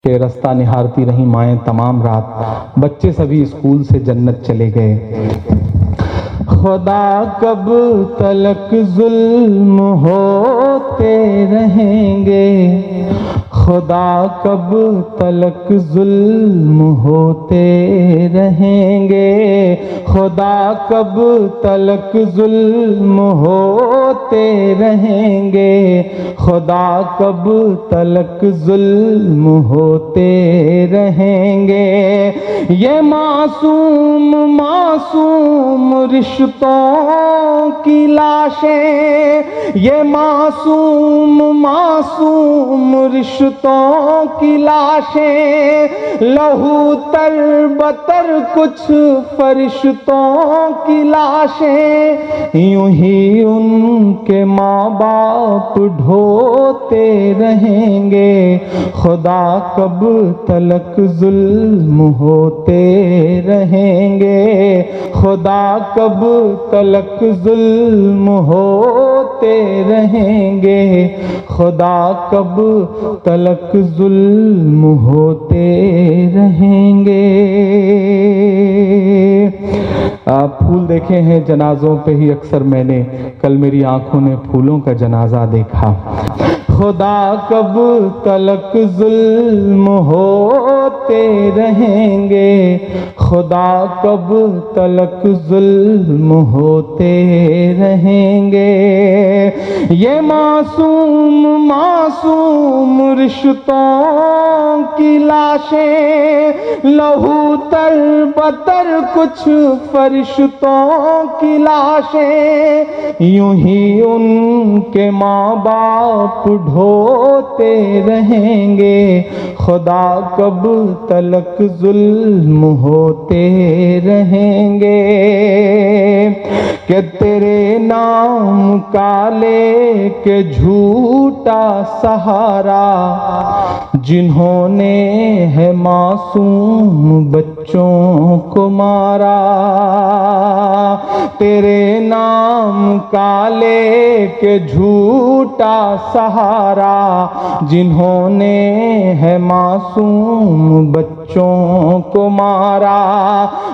کہ راستہ نہارتی رہیں مائیں تمام رات، بچے سبھی اسکول سے جنت چلے گئے۔ خدا کب تلک ظلم ہوتے رہیں گے، خدا کب تلک ظلم ہوتے رہیں گے، خدا کب تلک ظلم ہوتے رہیں گے، خدا کب تلک ظلم ہوتے رہیں گے۔ یہ معصوم معصوم رشتوں کی لاشیں، یہ معصوم معصوم رشتوں کی لاشیں، لہو تر بتر کچھ فرشتوں کی لاشیں، یوں ہی ان کے ماں باپ ڈھوتے رہیں گے، خدا کب تلک ظلم ہوتے رہیں گے، خدا کب تلک ظلم ہوتے رہیں گے، خدا کب تلک ظلم ہوتے رہیں گے۔ پھول دیکھے ہیں جنازوں پہ ہی اکثر میں نے، کل میری آنکھوں نے پھولوں کا جنازہ دیکھا۔ خدا کب تلک ظلم ہوتے رہیں گے، خدا کب تلک ظلم ہوتے رہیں گے۔ یہ معصوم معصوم رشتوں کی لاشیں، لہو تر بتر کچھ فرشتوں کی لاشیں، یوں ہی ان کے ماں باپ ڈھوتے رہیں گے، خدا کب تلک ظلم ہوتے رہیں گے۔ کہ تیرے نام کا لے کے جھوٹا سہارا، جنہوں نے ہے معصوم بچوں کو مارا، تیرے نام کا لے کے جھوٹا سہارا، جنہوں نے ہے معصوم بچوں کو مارا،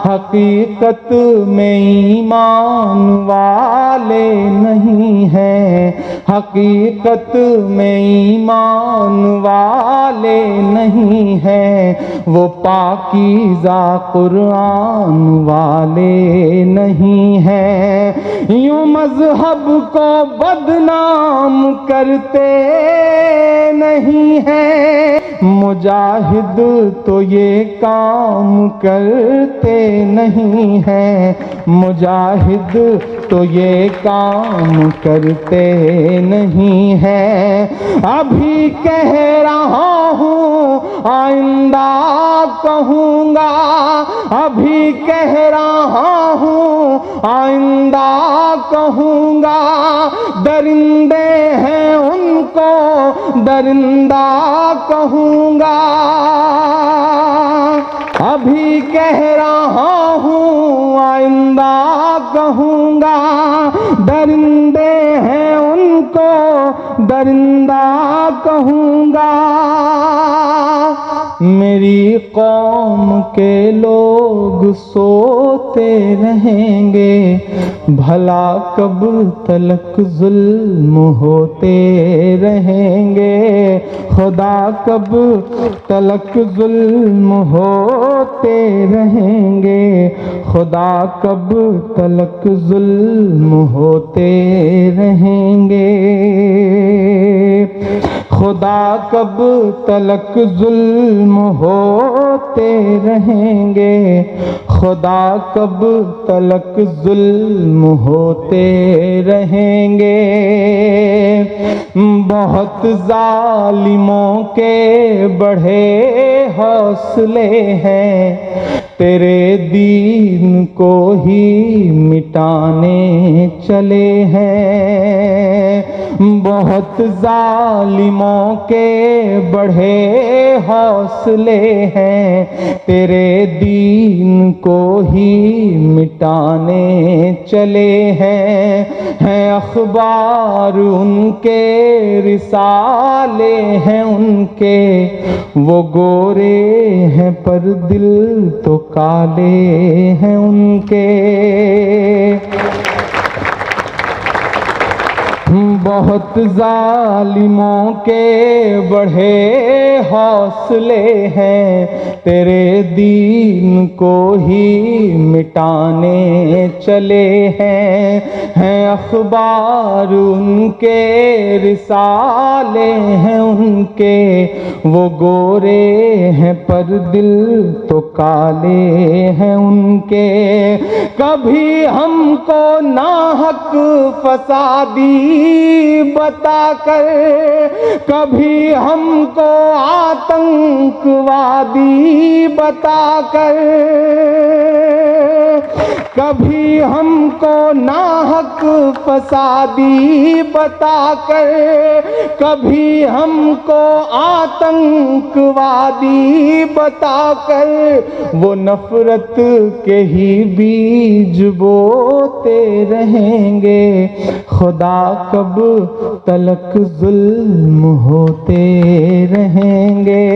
حقیقت میں ایمان والے نہیں ہیں، حقیقت میں ایمان والے نہیں ہیں، وہ پاکیزہ قرآن والے نہیں ہیں، یوں مذہب کو بدنام کرتے نہیں ہیں، مجاہد تو یہ کام کرتے نہیں ہیں، مجاہد تو یہ کام کرتے نہیں ہیں۔ ابھی کہہ رہا ہوں آئندہ کہوں گا، ابھی کہہ رہا ہوں آئندہ کہوں گا، درندے ہیں ان کو درندہ کہوں گا، ابھی کہہ رہا ہوں آئندہ کہوں گا، درندے ہیں ان کو درندہ کہوں گا۔ میری قوم کے لوگ سوتے رہیں گے، بھلا کب تلک ظلم ہوتے رہیں گے، خدا کب تلک ظلم ہوتے رہیں گے، خدا کب تلک ظلم ہوتے رہیں گے، خدا کب تلک ظلم ہوتے رہیں گے، خدا کب تلک ظلم ہوتے رہیں گے۔ بہت ظالموں کے بڑھے حوصلے ہیں، تیرے دین کو ہی مٹانے چلے ہیں، بہت ظالموں کے بڑھے حوصلے ہیں، تیرے دین کو ہی مٹانے چلے ہیں اخبار ان کے، رسالے ہیں ان کے، وہ گورے ہیں پر دل تو کالے ہیں ان کے، بہت ظالموں کے بڑھے حوصلے ہیں، تیرے دین کو ہی مٹانے چلے ہیں اخبار ان کے، رسالے ہیں ان کے، وہ گورے ہیں پر دل تو کالے ہیں ان کے، کبھی ہم کو ناحق فسادی بتا کر، کبھی ہم کو آتنک وادی بتا کر، کبھی ہم کو ناحق فسادی بتا کر، کبھی ہم کو آتنک وادی بتا کر، وہ نفرت کے ہی بیج بوتے رہیں گے، خدا کب تلک ظلم ہوتے رہیں گے۔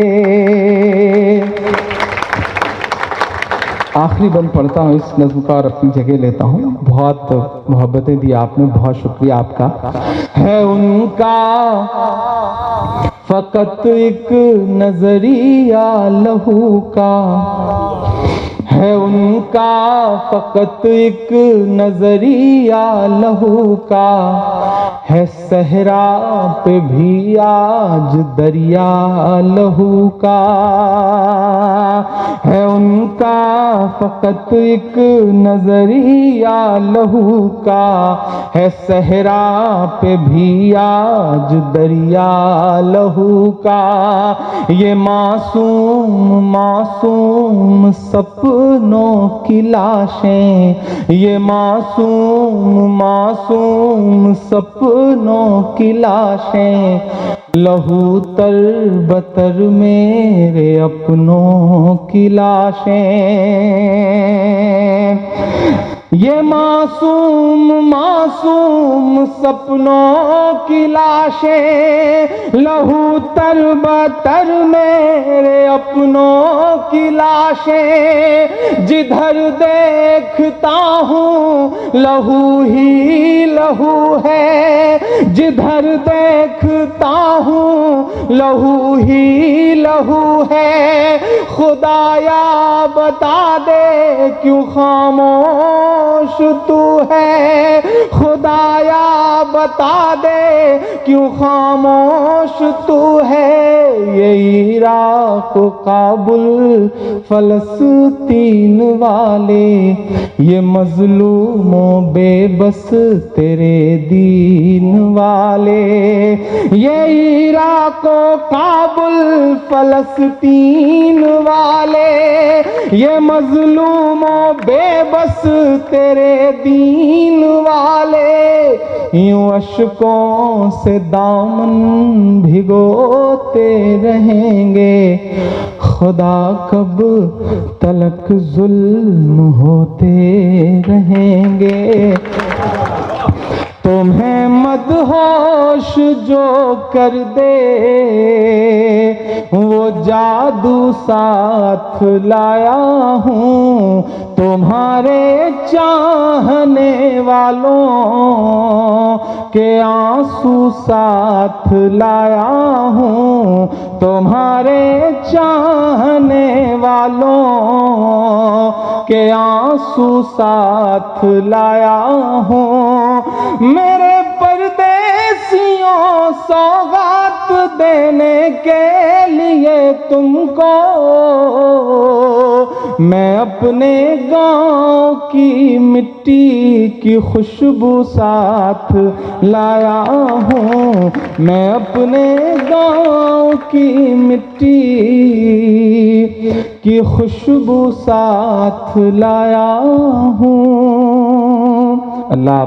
آخری بند پڑھتا ہوں اس نظم کا اور اپنی جگہ لیتا ہوں، بہت محبتیں دی آپ نے، بہت شکریہ آپ کا۔ ہے ان کا فقط ایک نظریہ لہو کا، ہے ان کا فقط ایک نظریہ لہو کا، ہے صحرا پہ بھی آج دریا لہو کا، ہے ان کا فقط ایک نظریہ لہو کا، ہے صحرا پہ بھی آج دریا لہو کا، یہ معصوم معصوم سپنوں کی لاشیں، یہ معصوم معصوم سپنوں کی لاشیں، لہو تر بتر میرے اپنوں کی لاشیں، یہ معصوم معصوم سپنوں کی لاشیں، لہو تر بتر میرے اپنوں کی لاشیں، جدھر دیکھتا ہوں لہو ہی لہو ہے، جدھر دیکھتا ہوں لہو ہی لہو ہے، خدایا بتا دے کیوں خاموش تو ہے، خدایا بتا دے کیوں خاموش تو ہے، یہ عراق و کابل فلسطین والے، یہ مظلوم و بے بس تیرے دین والے، یہ عراق و کابل فلسطین والے، یہ مظلوم و بے بس تیرے دین والے، یوں اشکوں سے دامن بھگوتے رہیں گے، خدا کب تلک ظلم ہوتے رہیں گے، تمہیں مدہوش جو کر دے وہ جادو ساتھ لایا ہوں، تمہارے چاہنے والوں کے آنسو ساتھ لایا ہوں، تمہارے چاہنے والوں کے آنسو ساتھ لایا ہوں، میرے پردیسیوں سوغات دینے کے لیے تم کو میں اپنے گاؤں کی مٹی کی خوشبو ساتھ لایا ہوں، میں اپنے گاؤں کی مٹی کی خوشبو ساتھ لایا ہوں۔ اللہ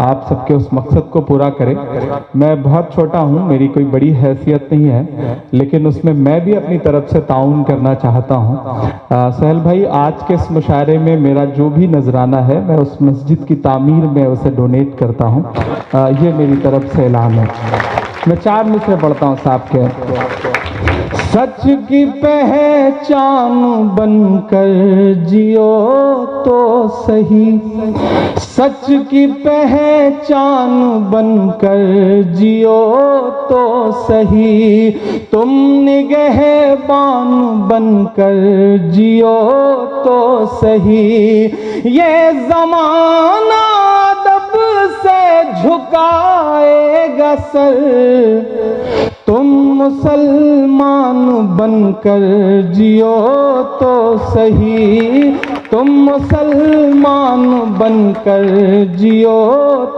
آپ سب کے اس مقصد کو پورا کرے۔ میں بہت چھوٹا ہوں، میری کوئی بڑی حیثیت نہیں ہے، لیکن اس میں بھی اپنی طرف سے تعاون کرنا چاہتا ہوں۔ سہیل بھائی، آج کے اس مشاعرے میں میرا جو بھی نذرانہ ہے میں اس مسجد کی تعمیر میں اسے ڈونیٹ کرتا ہوں، یہ میری طرف سے اعلان ہے۔ میں 4 مصرے پڑھتا ہوں صاحب کے۔ سچ کی پہچان بن کر جیو تو صحیح، سچ کی پہچان بن کر جیو تو صحیح، تم نگہبان بن کر جیو تو صحیح، یہ زمانہ ادب سے جھکائے گا سر، تم مسلمان بن کر جیو تو صحیح، تم مسلمان بن کر جیو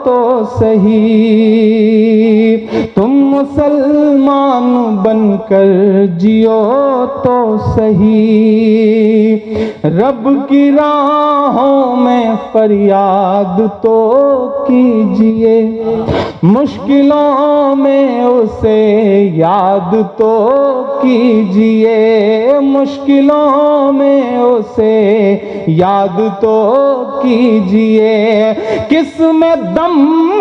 تو صحیح، تم مسلمان بن کر جیو تو صحیح، رب کی راہوں میں فریاد تو کیجئے، مشکلوں میں اسے یاد تو کیجئے، مشکلوں میں اسے یاد تو کیجئے، کس میں دم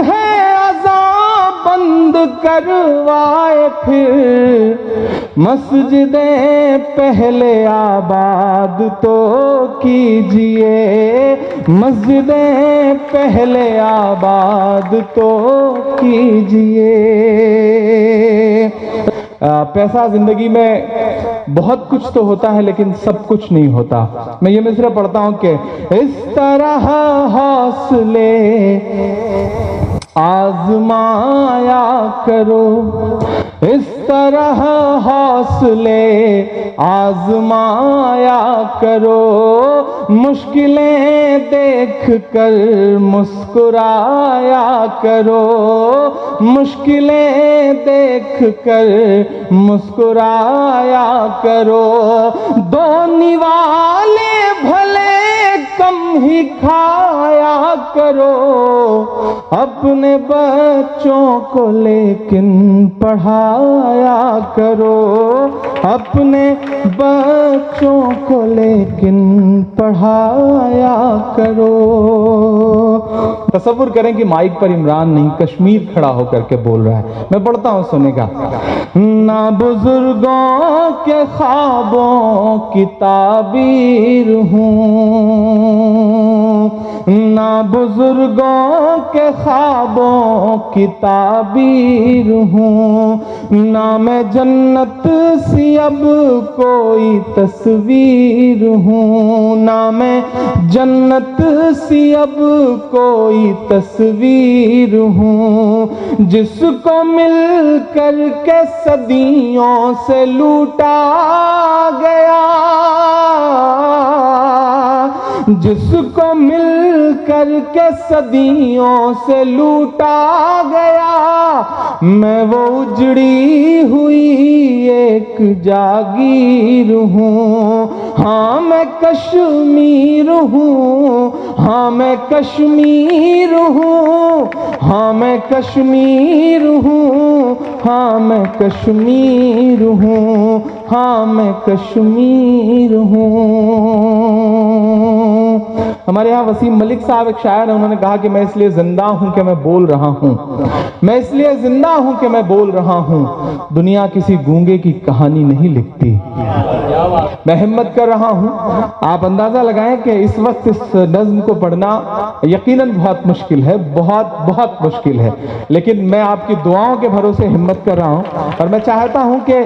ہے عذاب بند کروائے پھر، مسجدیں پہلے آباد تو کیجئے، مسجدیں پہلے آباد تو کیجئے۔ پیسہ زندگی میں بہت کچھ تو ہوتا ہے لیکن سب کچھ نہیں ہوتا۔ میں یہ مصرع پڑھتا ہوں کہ اس طرح حوصلے آزمایا کرو، اس طرح حوصلے آزمایا کرو، مشکلیں دیکھ کر مسکرایا کرو، مشکلیں دیکھ کر مسکرایا کرو، دو نوالے بھلے کم ہی کھایا کرو، اپنے بچوں کو لیکن پڑھایا کرو، اپنے بچوں کو لیکن پڑھایا کرو۔ تصور کریں کہ مائک پر عمران نہیں، کشمیر کھڑا ہو کر کے بول رہا ہے۔ میں پڑھتا ہوں، سنے گا۔ نہ بزرگوں کے خوابوں کی تعبیر ہوں، نہ بزرگوں کے خوابوں کی تعبیر ہوں، نہ میں جنت سی اب کوئی تصویر ہوں، نہ میں جنت سی اب کوئی تصویر ہوں، جس کو مل کر کے صدیوں سے لوٹا گیا، جس کو مل کر کے صدیوں سے لوٹا گیا، میں وہ اجڑی ہوئی ایک جاگیر ہوں، ہاں میں کشمیر ہوں، ہاں میں کشمیر ہوں، ہاں میں کشمیر ہوں، ہاں میں کشمیر ہوں، ہاں میں کشمیر ہوں۔ ہمارے یہاں وسیم ملک صاحب ایک شاعر ہیں، انہوں نے کہا کہ میں اس لیے زندہ ہوں کہ میں بول رہا ہوں، میں اس لیے زندہ ہوں کہ میں بول رہا ہوں، دنیا کسی گونگے کی کہانی نہیں لکھتی۔ میں ہمت کر رہا ہوں۔ آپ اندازہ لگائیں کہ اس وقت اس نظم کو پڑھنا یقیناً بہت مشکل ہے، بہت مشکل ہے، لیکن میں آپ کی دعاؤں کے بھروسے ہمت کر رہا ہوں، اور میں چاہتا ہوں کہ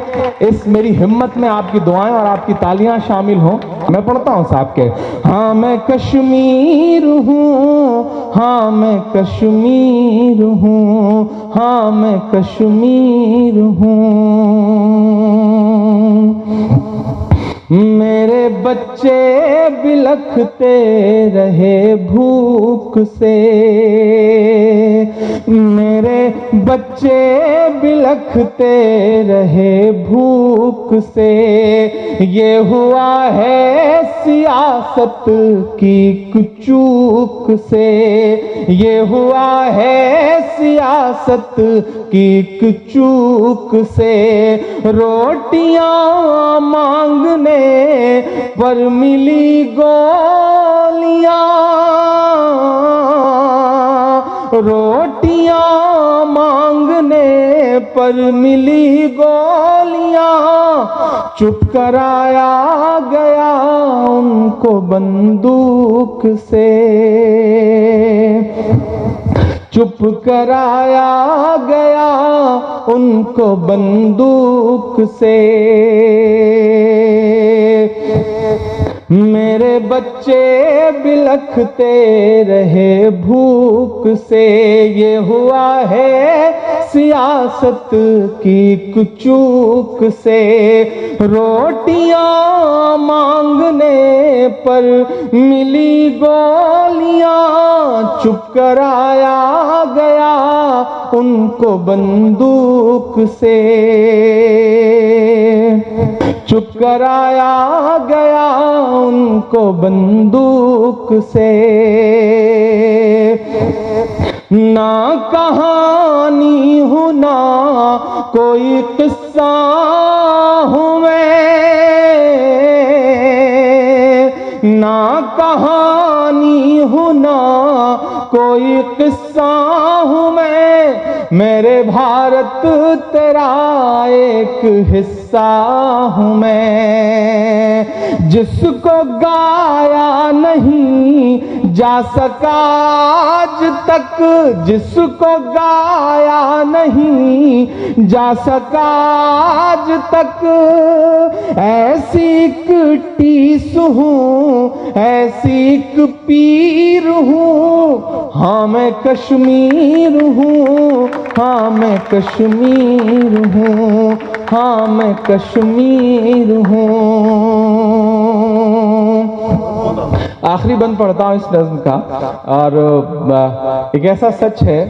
اس میری ہمت میں آپ کی دعائیں اور آپ کی تالیاں شامل ہوں۔ میں پڑھتا ہوں صاحب کے۔ ہاں میں کشمیر ہوں، ہاں میں کشمیر ہوں، ہاں میں کشمیر ہوں، میرے بچے بلکتے رہے بھوک سے، میرے بچے بلکتے رہے بھوک سے، یہ ہوا ہے سیاست کی چوک سے، یہ ہوا ہے سیاست کی چوک سے، روٹیاں مانگنے پر ملی گولیاں، روٹیاں مانگنے پر ملی گولیاں، چپ کرایا گیا ان کو بندوق سے، چپ کرایا گیا ان کو بندوق سے، میرے بچے بلکتے رہے بھوک سے، یہ ہوا ہے سیاست کی چوک سے، روٹیاں مانگنے پر ملی گولیاں، چپ کرایا گیا ان کو بندوق سے، چپ کرایا گیا ان کو بندوق سے، نہ کہانی ہوں نہ کوئی قصہ ہوں میں، نہ کہانی ہوں نہ کوئی قصہ ہوں میں، میرے بھارت تیرا ایک حصہ ہوں میں، جس کو گایا نہیں جا سکا آج تک، جس کو گایا نہیں جا سکا آج تک، ایسی ایک ٹیس ہوں ایسی ایک پیر ہوں، ہاں میں کشمیر ہوں، ہاں میں کشمیر ہوں، ہاں میں کشمیر ہوں۔ آخری بند پڑھتا ہوں اس نظم کا، اور ایک ایسا سچ ہے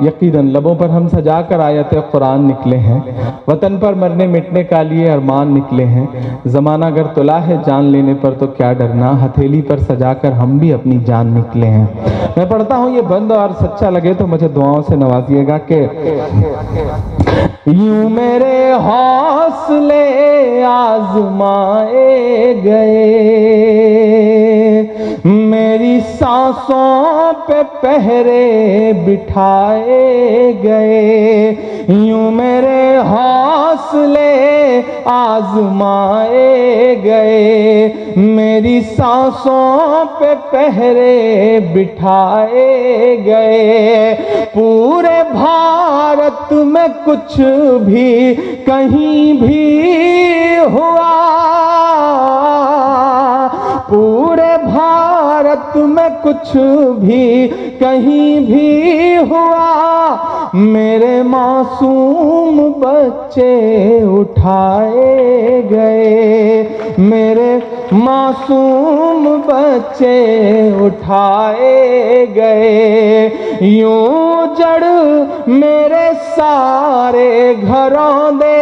یقیناً لبوں پر ہم سجا کر آیت قرآن نکلے ہیں، وطن پر مرنے مٹنے کا لیے ارمان نکلے ہیں، زمانہ اگر تلا ہے جان لینے پر تو کیا ڈرنا، ہتھیلی پر سجا کر ہم بھی اپنی جان نکلے ہیں۔ میں پڑھتا ہوں یہ بند، اور سچا لگے تو مجھے دعاؤں سے نوازیے گا کہ یوں میرے حوصلے آزمائے گئے، میری سانسوں پہ پہرے بٹھائے گئے، یوں میرے حوصلے آزمائے گئے، میری سانسوں پہ پہرے بٹھائے گئے، پورے بھارت میں کچھ بھی کہیں بھی ہوا، پورے بھارت میں کچھ بھی کہیں بھی ہوا، میرے معصوم بچے اٹھائے گئے، میرے معصوم بچے اٹھائے گئے، یوں جڑ میرے سارے گھروں دے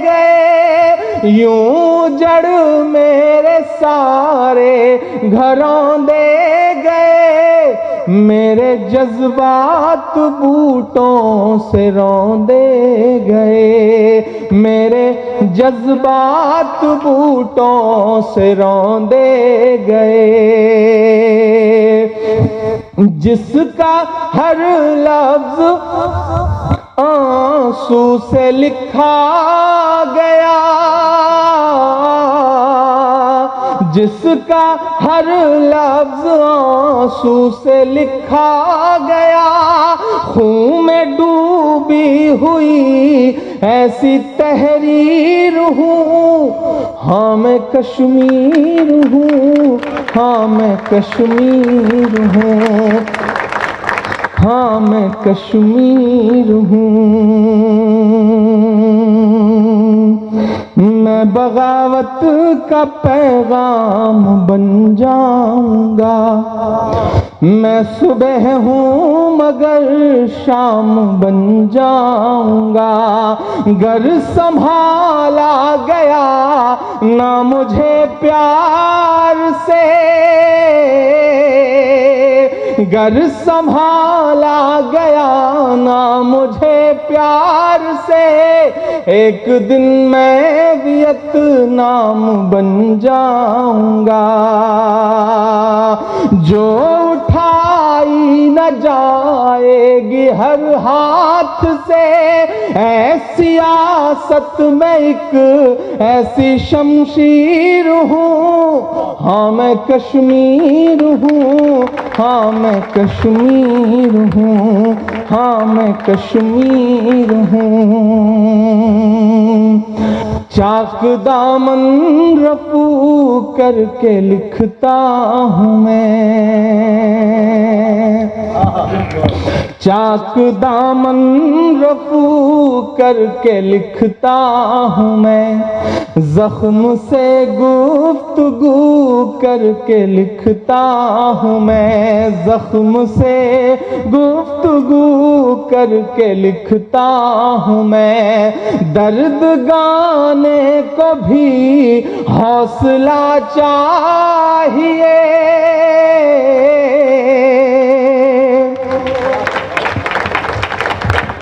گئے، یوں جڑ میرے سارے گھروں دے گئے، میرے جذبات بوٹوں سے روندے گئے، میرے جذبات بوٹوں سے روندے گئے، جس کا ہر لفظ آنسو سے لکھا گیا، جس کا ہر لفظ آنسو سے لکھا گیا، خون میں ڈوبی ہوئی ایسی تحریر ہوں، ہاں میں کشمیر ہوں، ہاں میں کشمیر ہوں، ہاں میں کشمیر ہوں، میں بغاوت کا پیغام بن جاؤں گا. میں صبح ہوں مگر شام بن جاؤں گا. گر سنبھالا گیا نہ مجھے پیار سے، گر سنبھالا گیا نہ مجھے پیار سے، ایک دن میں ویتنام بن جاؤں گا. جو اٹھائی نہ جائے گی ہر ہاتھ سے، اے سیاست میں ایک ایسی شمشیر ہوں. ہاں میں کشمیر ہوں، ہاں میں کشمیر ہوں، ہاں میں کشمیر ہوں. چاک دامن رفو کر کے لکھتا ہوں میں، چاک دامن رفو کر کے لکھتا ہوں میں. زخم سے گفتگو کر کے لکھتا ہوں میں، زخم سے گفتگو کر کے لکھتا ہوں میں. درد گانے کو بھی حوصلہ چاہیے،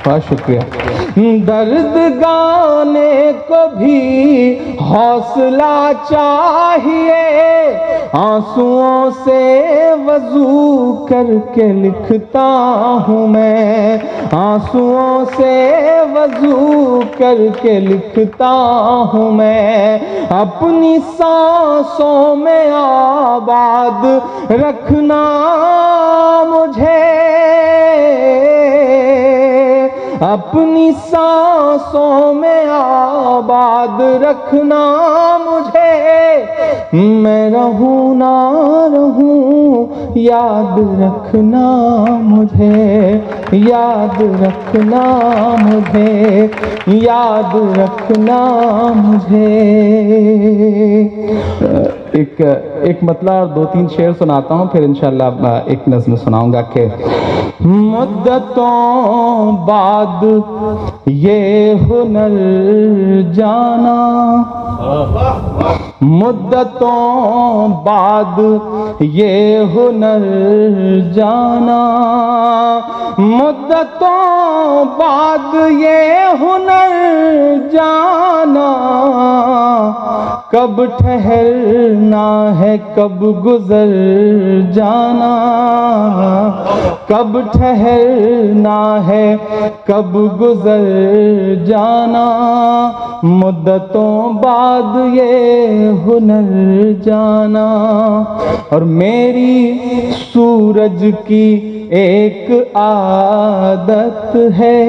بہت شکریہ. درد گانے کو بھی حوصلہ چاہیے، آنسوؤں سے وضو کر کے لکھتا ہوں میں، آنسوؤں سے وضو کر کے لکھتا ہوں میں. اپنی سانسوں میں آباد رکھنا مجھے، اپنی سانسوں میں آباد رکھنا مجھے. میں رہوں نہ رہوں یاد رکھنا مجھے، یاد رکھنا مجھے، یاد رکھنا مجھے. ایک مطلع اور 2-3 شعر سناتا ہوں، پھر انشاءاللہ ایک نظم سناؤں گا کہ مدتوں بعد یہ ہنر جانا، مدتوں بعد یہ ہنر جانا، مدتوں بعد یہ ہنر جانا. کب ٹھہرنا ہے کب گزر جانا، کب ٹھہرنا ہے کب گزر جانا. مدتوں بعد یہ ہنر جانا. اور میری سورج کی ایک عادت ہے،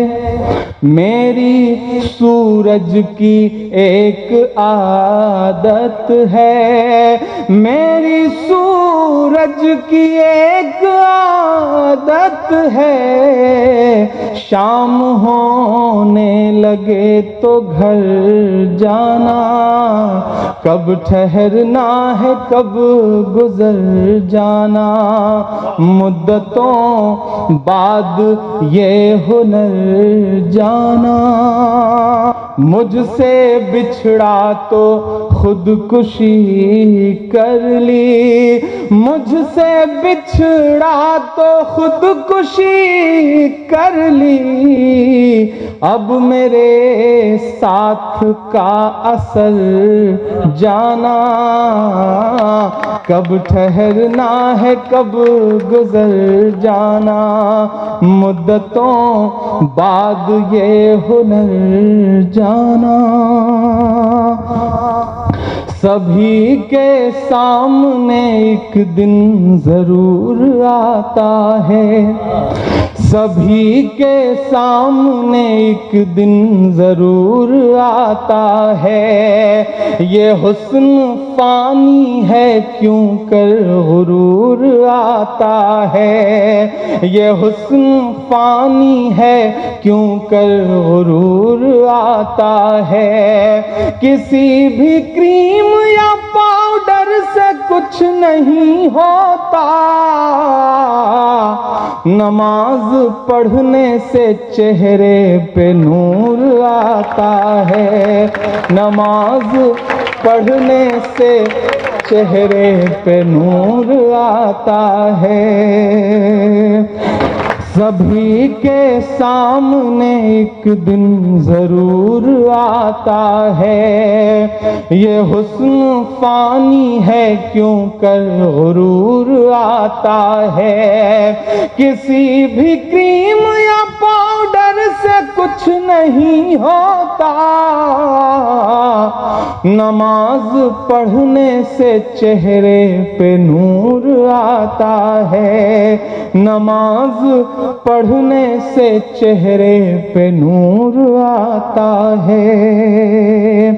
میری سورج کی ایک عادت ہے، میری سورج کی ایک عادت ہے. شام ہونے لگے تو گھر جانا، کب ٹھہرنا ہے کب گزر جانا. مدتوں بعد یہ ہنر جانا. مجھ سے بچھڑا تو خودکشی کر لی، مجھ سے بچھڑا تو خودکشی کر لی. اب میرے ساتھ کا اثر جانا، کب ٹھہرنا ہے کب گزر جانا. مدتوں بعد یہ ہنر جانا. سبھی کے سامنے ایک دن ضرور آتا ہے، سبھی کے سامنے ایک دن ضرور آتا ہے، یہ حسن فانی ہے کیوں کر غرور آتا ہے، یہ حسن فانی ہے کیوں کر غرور آتا ہے، کسی بھی کریم یا پاؤڈر سے کچھ نہیں ہوتا، نماز پڑھنے سے چہرے پہ نور آتا ہے، نماز پڑھنے سے چہرے پہ نور آتا ہے، سبھی کے سامنے ایک دن ضرور آتا ہے، یہ حسن فانی ہے کیوں کر غرور آتا ہے، کسی بھی کریم یا پاؤڈر سے کچھ نہیں ہوتا، نماز پڑھنے سے چہرے پہ نور آتا ہے، نماز پڑھنے سے چہرے پہ نور آتا ہے۔